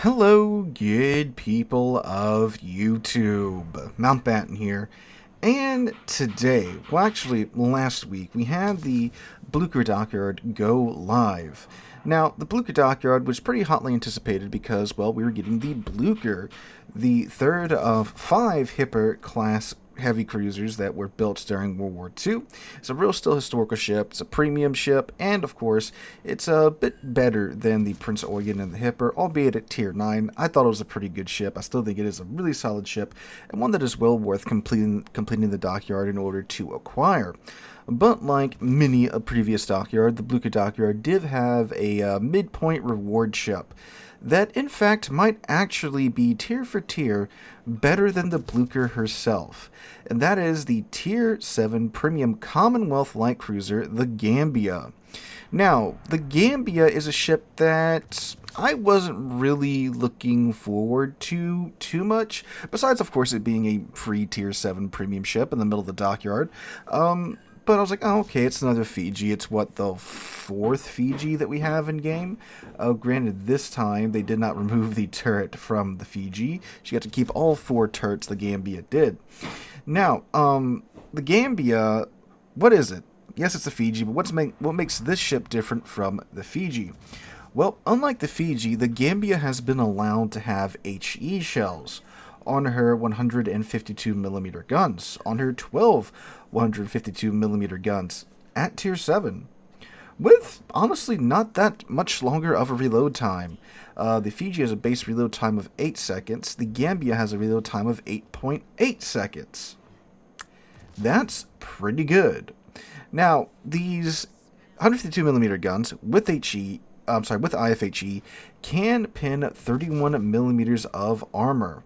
Hello, good people of YouTube. Mountbatten here. And today, well, actually, last week, we had the Blücher dockyard go live. Now, the Blücher dockyard was pretty hotly anticipated because, well, we were getting the Blücher, the third of 5 Hipper class heavy cruisers that were built during World War II. It's a real still historical ship, it's a premium ship, and of course, it's a bit better than the Prince Eugen and the Hipper, albeit at Tier 9. I thought it was a pretty good ship. I still think it is a really solid ship, and one that is well worth completing the dockyard in order to acquire. But like many a previous dockyard, the Blücher dockyard did have a midpoint reward ship that in fact might actually be tier for tier better than the Blücher herself, and that is the Tier VII Premium Commonwealth light cruiser, the Gambia. Now, the Gambia is a ship that I wasn't really looking forward to too much, besides of course it being a free Tier 7 premium ship in the middle of the dockyard. But I was like, oh, okay, it's another Fiji. It's what, the 4th Fiji that we have in game? Granted, this time they did not remove the turret from the Fiji. She got to keep all 4 turrets the Gambia did. Now, the Gambia, what is it? Yes, it's a Fiji, but what makes this ship different from the Fiji? Well, unlike the Fiji, the Gambia has been allowed to have HE shells on her 152mm guns, on her 12 152mm guns at Tier 7, with honestly not that much longer of a reload time. The Fiji has a base reload time of 8 seconds, the Gambia has a reload time of 8.8 seconds. That's pretty good. Now, these 152mm guns with with IFHE can pin 31mm of armor.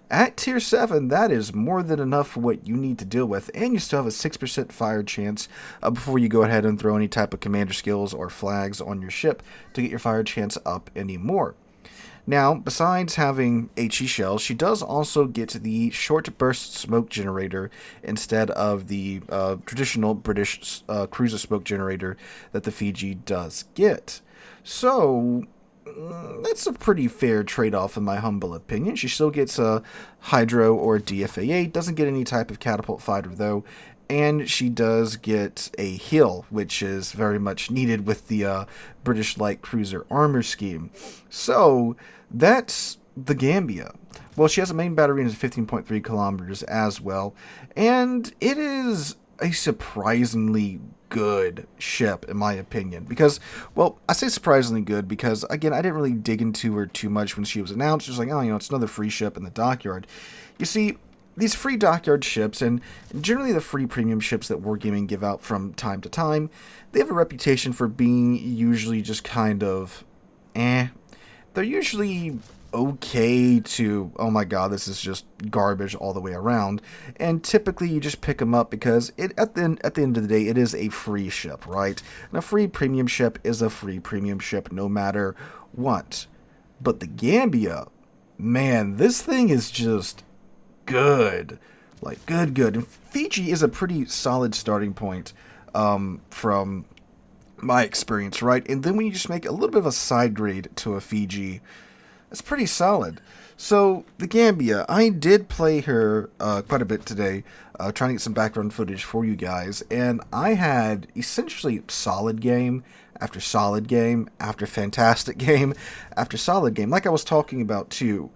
At Tier 7, that is more than enough for what you need to deal with, and you still have a 6% fire chance before you go ahead and throw any type of commander skills or flags on your ship to get your fire chance up anymore. Now, besides having HE shells, she does also get the short burst smoke generator instead of the traditional British cruiser smoke generator that the Fiji does get. So that's a pretty fair trade-off in my humble opinion. She still gets a Hydro or DFA-8, doesn't get any type of catapult fighter though, and she does get a heal, which is very much needed with the British light cruiser armor scheme. So that's the Gambia. Well, she has a main battery range of 15.3 kilometers as well, and it is a surprisingly good ship, in my opinion, because, well, I say surprisingly good because, again, I didn't really dig into her too much when she was announced. Just like, oh, it's another free ship in the dockyard. You see, these free dockyard ships, and generally the free premium ships that Wargaming give out from time to time, they have a reputation for being usually just kind of They're usually okay to, oh my god, this is just garbage all the way around, and typically you just pick them up because at the end of the day, it is a free ship, right? And a free premium ship is a free premium ship no matter what. But the Gambia, man, this thing is just good. Like, good. And Fiji is a pretty solid starting point from my experience, right? And then when you just make a little bit of a side grade to a Fiji, it's pretty solid. So, the Gambia, I did play her quite a bit today, trying to get some background footage for you guys, and I had essentially solid game after solid game after fantastic game after solid game, like I was talking about too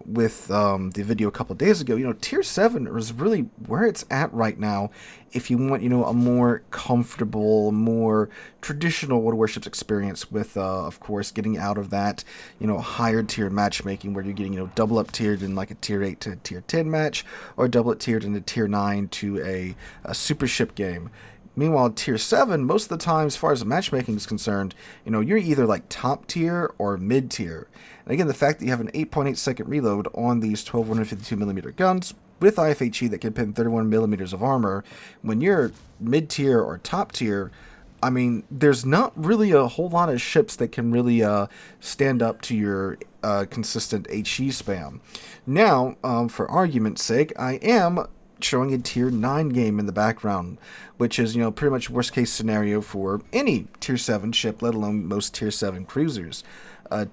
with the video a couple of days ago. Tier 7 is really where it's at right now if you want, a more comfortable, more traditional World Warships experience with, of course, getting out of that, higher tier matchmaking where you're getting, double up tiered in like a Tier 8 to Tier 10 match, or double up tiered in a Tier 9 to a super ship game. Meanwhile, Tier 7, most of the time, as far as the matchmaking is concerned, you're either like top tier or mid tier. And again, the fact that you have an 8.8 second reload on these 12 152mm guns with IFHE that can pin 31mm of armor, when you're mid tier or top tier, I mean, there's not really a whole lot of ships that can really stand up to your consistent HE spam. Now, for argument's sake, I am showing a Tier 9 game in the background, which is, pretty much worst case scenario for any Tier 7 ship, let alone most Tier 7 cruisers.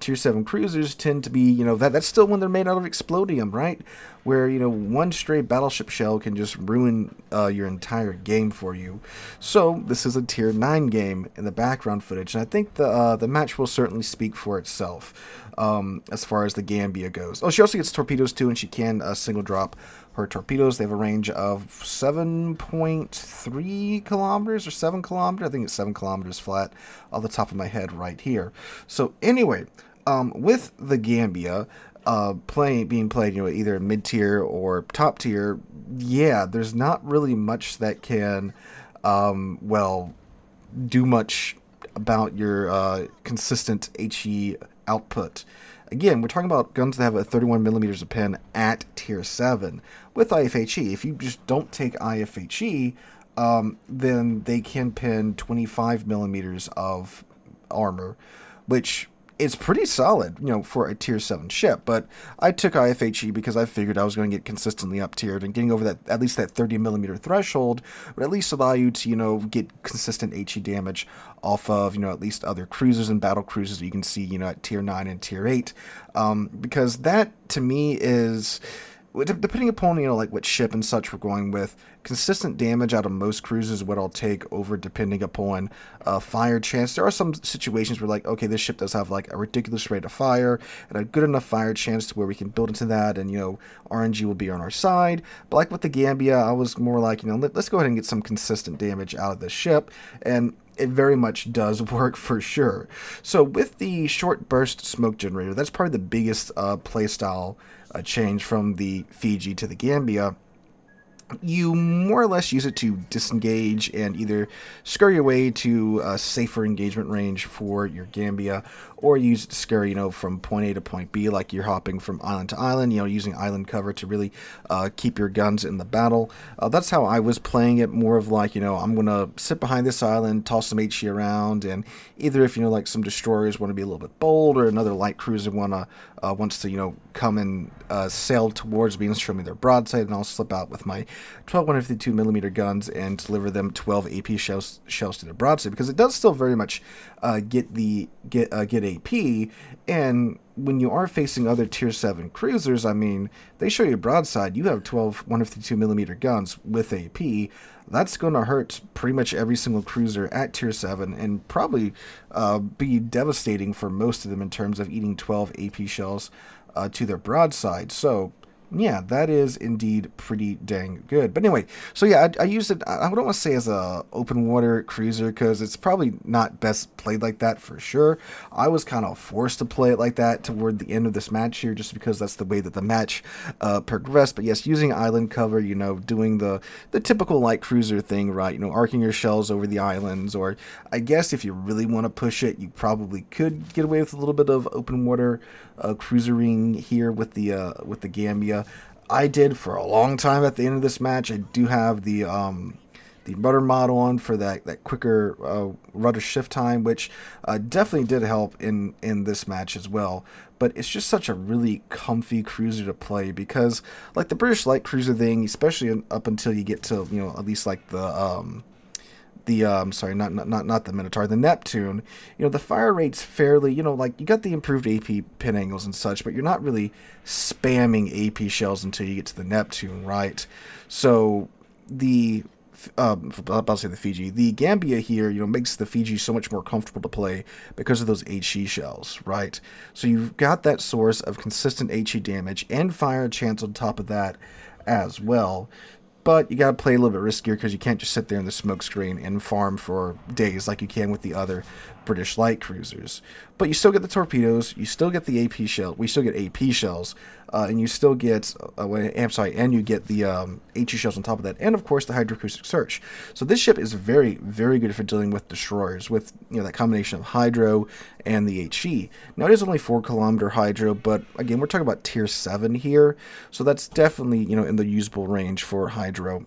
Tier 7 cruisers tend to be, you know, that's still when they're made out of explodium, right? Where, you know, one stray battleship shell can just ruin your entire game for you. So this is a Tier 9 game in the background footage, and I think the match will certainly speak for itself as far as the Gambia goes. Oh, she also gets torpedoes too, and she can single drop her torpedoes. They have a range of 7.3 kilometers or 7 kilometers. I think it's 7 kilometers flat off the top of my head right here. So anyway, with the Gambia being played, you know, either mid-tier or top tier, yeah, there's not really much that can, well, do much about your consistent HE output. Again, we're talking about guns that have a 31 millimeters of pen at tier 7 with IFHE. If you just don't take IFHE, then they can pen 25 millimeters of armor, which is pretty solid, you know, for a tier 7 ship. But I took IFHE because I figured I was going to get consistently up tiered, and getting over that, at least that 30 millimeter threshold, would at least allow you to, you know, get consistent HE damage off of, you know, at least other cruisers and battle cruisers that you can see, you know, at tier 9 and tier 8, because that to me is, depending upon, you know, like what ship and such we're going with, consistent damage out of most cruisers is what I'll take over depending upon fire chance. There are some situations where, like, okay, this ship does have like a ridiculous rate of fire and a good enough fire chance to where we can build into that, and, you know, RNG will be on our side. But like with the Gambia, I was more like, you know, let's go ahead and get some consistent damage out of the ship, and it very much does work for sure. So with the short burst smoke generator, that's probably the biggest playstyle change from the Fiji to the Gambia. You more or less use it to disengage and either scurry away to a safer engagement range for your Gambia, or use it to scurry, you know, from point A to point B, like you're hopping from island to island, you know, using island cover to really keep your guns in the battle. That's how I was playing it, more of like, you know, I'm going to sit behind this island, toss some HE around, and either if, you know, like some destroyers want to be a little bit bold, or another light cruiser wants to, you know, come and sail towards me and show me their broadside, and I'll slip out with my 12 millimeter guns and deliver them 12 AP shells to their broadside, because it does still very much get AP. And when you are facing other tier 7 cruisers, I mean, they show you broadside, you have 12 152 millimeter guns with AP. That's going to hurt pretty much every single cruiser at tier 7, and probably be devastating for most of them in terms of eating 12 AP shells to their broadside. So yeah, that is indeed pretty dang good. But anyway, so yeah, I used it, I don't want to say as a open water cruiser, because it's probably not best played like that for sure. I was kind of forced to play it like that toward the end of this match here, just because that's the way that the match progressed. But yes, using island cover, you know, doing the typical light cruiser thing, right? You know, arcing your shells over the islands, or I guess if you really want to push it, you probably could get away with a little bit of open water cruisering here with the Gambia. I did for a long time at the end of this match. I do have the rudder mod on for that quicker rudder shift time, which definitely did help in this match as well. But it's just such a really comfy cruiser to play, because like the British light cruiser thing, especially up until you get to, you know, at least like the not the Minotaur, the Neptune, you know, the fire rate's fairly, you know, like you got the improved AP pin angles and such, but you're not really spamming AP shells until you get to the Neptune, right? So the I'll say the Fiji, the Gambia here, you know, makes the Fiji so much more comfortable to play because of those HE shells, right? So you've got that source of consistent HE damage and fire chance on top of that as well. But you got to play a little bit riskier, because you can't just sit there in the smoke screen and farm for days like you can with the other British light cruisers. But you still get the torpedoes, you still get the AP shell, we still get AP shells, and you still get, and you get the HE shells on top of that, and of course the hydroacoustic search. So this ship is very, very good for dealing with destroyers, with, you know, that combination of hydro and the HE. Now it is only 4 kilometer hydro, but again, we're talking about tier 7 here, so that's definitely, you know, in the usable range for hydro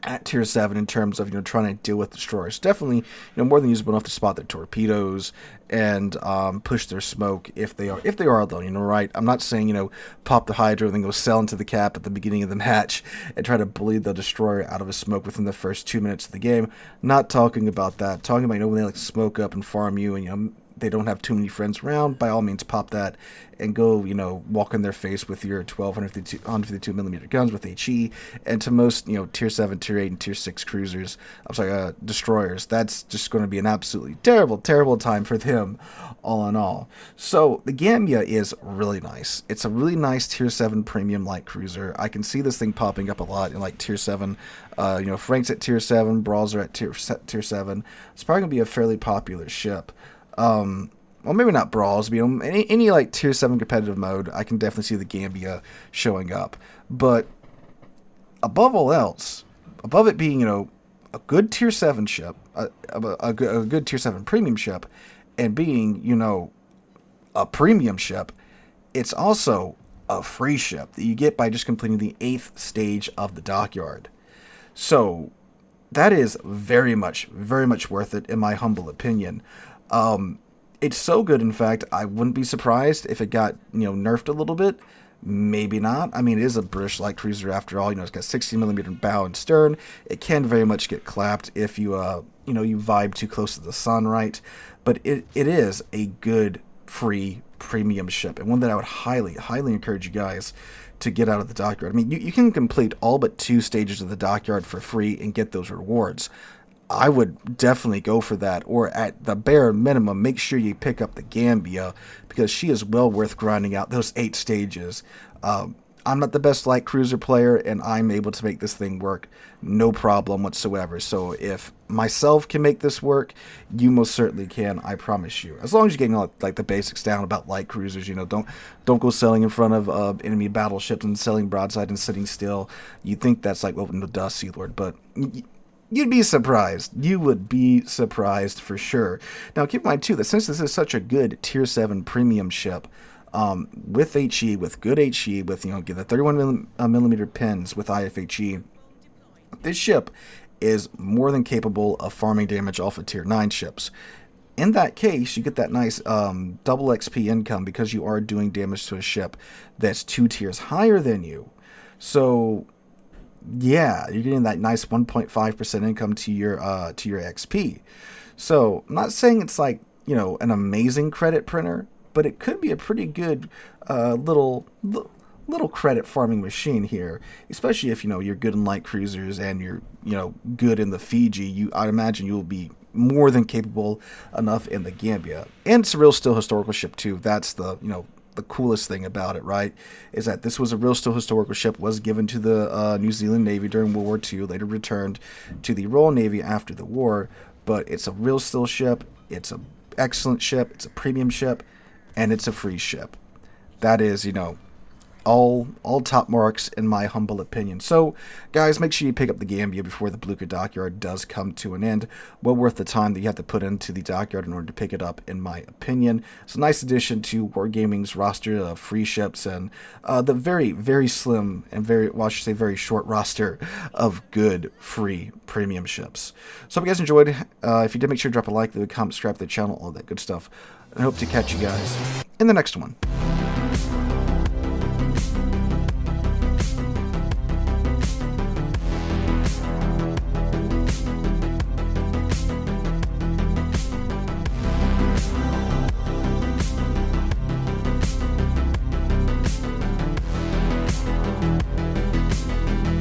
at tier 7 in terms of, you know, trying to deal with destroyers. Definitely, you know, more than usable enough to spot their torpedoes and push their smoke if they are though, you know, right? I'm not saying, you know, pop the hydro and then go sail into the cap at the beginning of the match and try to bully the destroyer out of his smoke within the first 2 minutes of the game. Not talking about that. Talking about, you know, when they like smoke up and farm you, and, you know, they don't have too many friends around, by all means pop that and go, you know, walk in their face with your 152 millimeter guns with HE. And to most, you know, tier 7, tier 8, and tier 6 cruisers, destroyers, that's just going to be an absolutely terrible, terrible time for them, all in all. So the Gambia is really nice. It's a really nice tier 7 premium light cruiser. I can see this thing popping up a lot in like tier 7. You know, Frank's at tier 7, Brawls are at tier 7. It's probably going to be a fairly popular ship. Well, maybe not Brawls, but, you know, any like tier 7 competitive mode, I can definitely see the Gambia showing up. But above all else, above it being, you know, a good tier 7 ship, a good tier 7 premium ship, and being, you know, a premium ship, it's also a free ship that you get by just completing the 8th stage of the dockyard. So that is very much worth it, in my humble opinion. It's so good, in fact, I wouldn't be surprised if it got, you know, nerfed a little bit. Maybe not. I mean, it is a British light cruiser after all. You know, it's got 60mm bow and stern. It can very much get clapped if you, you know, you vibe too close to the sun, right? But it is a good, free, premium ship, and one that I would highly encourage you guys to get out of the dockyard. I mean, you can complete all but 2 stages of the dockyard for free and get those rewards. I would definitely go for that, or at the bare minimum, make sure you pick up the Gambia, because she is well worth grinding out those 8 stages. I'm not the best light cruiser player, and I'm able to make this thing work no problem whatsoever. So if myself can make this work, you most certainly can, I promise you. As long as you're getting like the basics down about light cruisers, you know, don't go sailing in front of enemy battleships and selling broadside and sitting still. You think that's like, well, no, duh, Sealord, but you'd be surprised. You would be surprised for sure. Now, keep in mind, too, that since this is such a good Tier 7 premium ship, with HE, with good HE, with, you know, get the 31mm pins with IFHE, this ship is more than capable of farming damage off of Tier 9 ships. In that case, you get that nice double XP income because you are doing damage to a ship that's 2 tiers higher than you. So yeah, you're getting that nice 1.5% income to your XP. So I'm not saying it's like, you know, an amazing credit printer, but it could be a pretty good little credit farming machine here, especially if, you know, you're good in light cruisers and you're, you know, good in the Fiji. I'd imagine you'll be more than capable enough in the Gambia. And it's a real still historical ship too. That's the, you know, the coolest thing about it, right, is that this was a real still historical ship, was given to the New Zealand Navy during World War II, later returned to the Royal Navy after the war, but it's a real still ship, it's an excellent ship, it's a premium ship, and it's a free ship. That is, you know, all top marks in my humble opinion. So, guys, make sure you pick up the Gambia before the Blücher dockyard does come to an end. Well worth the time that you have to put into the dockyard in order to pick it up, in my opinion. It's a nice addition to Wargaming's roster of free ships and the very, very slim and very short roster of good free premium ships. So, if you guys enjoyed, if you did, make sure to drop a like, leave a comment, subscribe to the channel, all that good stuff. And I hope to catch you guys in the next one.